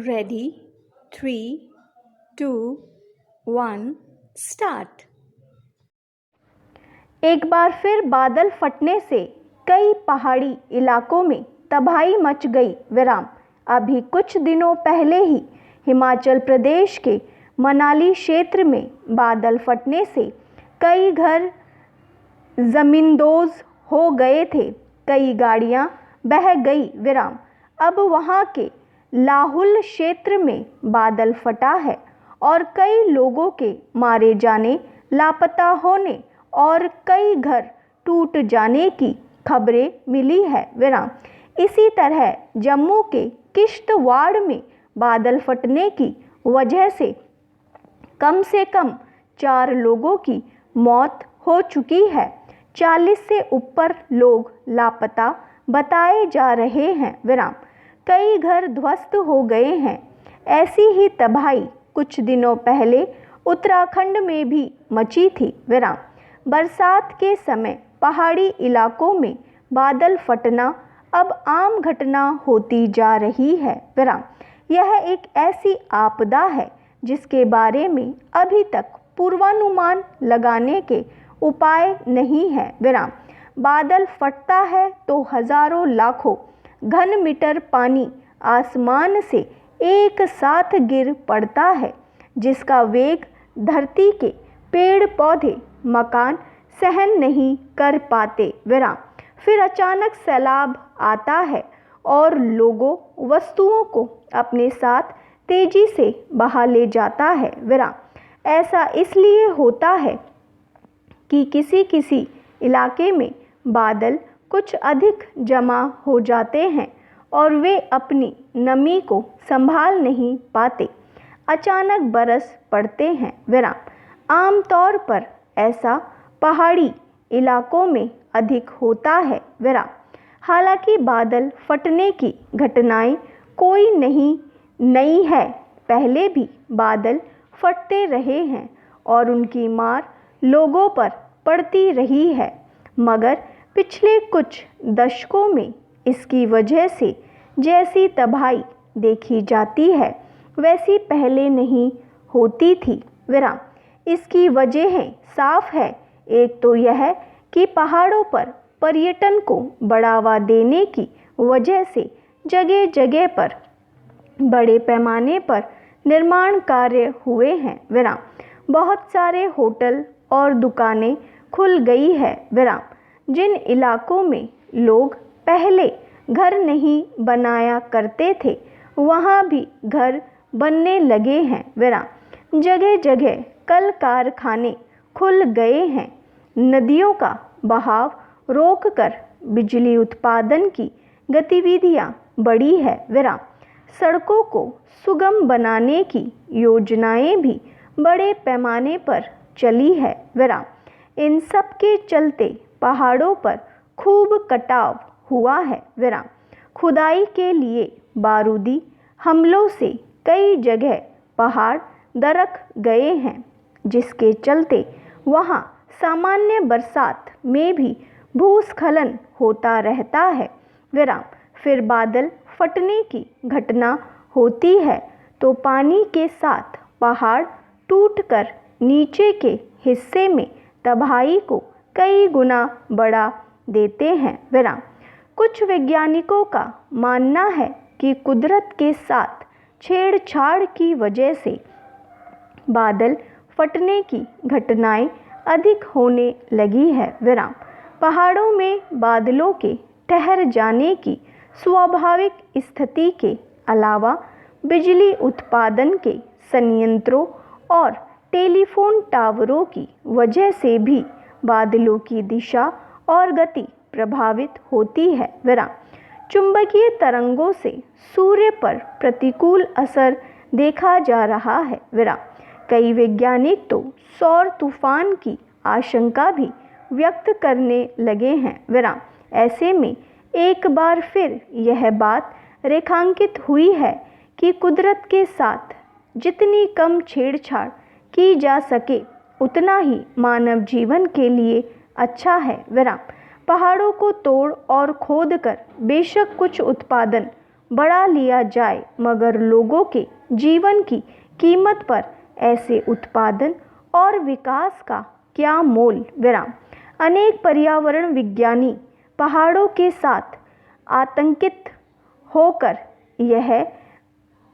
Ready 3 2 1 start. एक बार फिर बादल फटने से कई पहाड़ी इलाकों में तबाही मच गई। विराम। अभी कुछ दिनों पहले ही हिमाचल प्रदेश के मनाली क्षेत्र में बादल फटने से कई घर ज़मींदोज़ हो गए थे, कई गाड़ियां बह गई। विराम। अब वहां के लाहुल क्षेत्र में बादल फटा है और कई लोगों के मारे जाने, लापता होने और कई घर टूट जाने की खबरें मिली है। विराम। इसी तरह जम्मू के किश्तवाड़ में बादल फटने की वजह से कम 4 लोगों की मौत हो चुकी है। 40 से ऊपर लोग लापता बताए जा रहे हैं। विराम। कई घर ध्वस्त हो गए हैं। ऐसी ही तबाही कुछ दिनों पहले उत्तराखंड में भी मची थी। विराम। बरसात के समय पहाड़ी इलाकों में बादल फटना अब आम घटना होती जा रही है। विराम। यह एक ऐसी आपदा है जिसके बारे में अभी तक पूर्वानुमान लगाने के उपाय नहीं है। विराम। बादल फटता है तो हजारों लाखों घन मीटर पानी आसमान से एक साथ गिर पड़ता है, जिसका वेग धरती के पेड़ पौधे मकान सहन नहीं कर पाते। विराम। फिर अचानक सैलाब आता है और लोगों वस्तुओं को अपने साथ तेजी से बहा ले जाता है। विराम। ऐसा इसलिए होता है कि किसी इलाके में बादल कुछ अधिक जमा हो जाते हैं और वे अपनी नमी को संभाल नहीं पाते, अचानक बरस पड़ते हैं। विराम। आमतौर पर ऐसा पहाड़ी इलाकों में अधिक होता है। विराम। हालांकि बादल फटने की घटनाएं कोई नई है, पहले भी बादल फटते रहे हैं और उनकी मार लोगों पर पड़ती रही है, मगर पिछले कुछ दशकों में इसकी वजह से जैसी तबाही देखी जाती है वैसी पहले नहीं होती थी। विराम। इसकी वजहें साफ है। एक तो यह कि पहाड़ों पर पर्यटन को बढ़ावा देने की वजह से जगह जगह पर बड़े पैमाने पर निर्माण कार्य हुए हैं। विराम। बहुत सारे होटल और दुकानें खुल गई है। विराम। जिन इलाकों में लोग पहले घर नहीं बनाया करते थे वहाँ भी घर बनने लगे हैं। विराम। जगह जगह कल कारखाने खुल गए हैं। नदियों का बहाव रोककर बिजली उत्पादन की गतिविधियां बढ़ी है। विराम। सड़कों को सुगम बनाने की योजनाएं भी बड़े पैमाने पर चली है। विराम। इन सब के चलते पहाड़ों पर खूब कटाव हुआ है। विराम। खुदाई के लिए बारूदी हमलों से कई जगह पहाड़ दरक गए हैं, जिसके चलते वहाँ सामान्य बरसात में भी भूस्खलन होता रहता है। विराम। फिर बादल फटने की घटना होती है तो पानी के साथ पहाड़ टूटकर नीचे के हिस्से में तबाही को कई गुना बढ़ा देते हैं। विराम। कुछ वैज्ञानिकों का मानना है कि कुदरत के साथ छेड़छाड़ की वजह से बादल फटने की घटनाएं अधिक होने लगी है। विराम। पहाड़ों में बादलों के ठहर जाने की स्वाभाविक स्थिति के अलावा बिजली उत्पादन के संयंत्रों और टेलीफोन टावरों की वजह से भी बादलों की दिशा और गति प्रभावित होती है। विराम। चुंबकीय तरंगों से सूर्य पर प्रतिकूल असर देखा जा रहा है। विराम। कई वैज्ञानिक तो सौर तूफान की आशंका भी व्यक्त करने लगे हैं। विराम। ऐसे में एक बार फिर यह बात रेखांकित हुई है कि कुदरत के साथ जितनी कम छेड़छाड़ की जा सके उतना ही मानव जीवन के लिए अच्छा है। विराम। पहाड़ों को तोड़ और खोद कर बेशक कुछ उत्पादन बढ़ा लिया जाए, मगर लोगों के जीवन की कीमत पर ऐसे उत्पादन और विकास का क्या मोल। विराम। अनेक पर्यावरण विज्ञानी पहाड़ों के साथ आतंकित होकर यह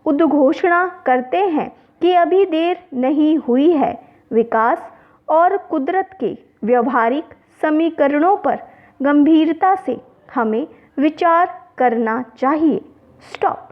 उद्घोषणा करते हैं कि अभी देर नहीं हुई है। विकास और कुदरत के व्यवहारिक समीकरणों पर गंभीरता से हमें विचार करना चाहिए। स्टॉप।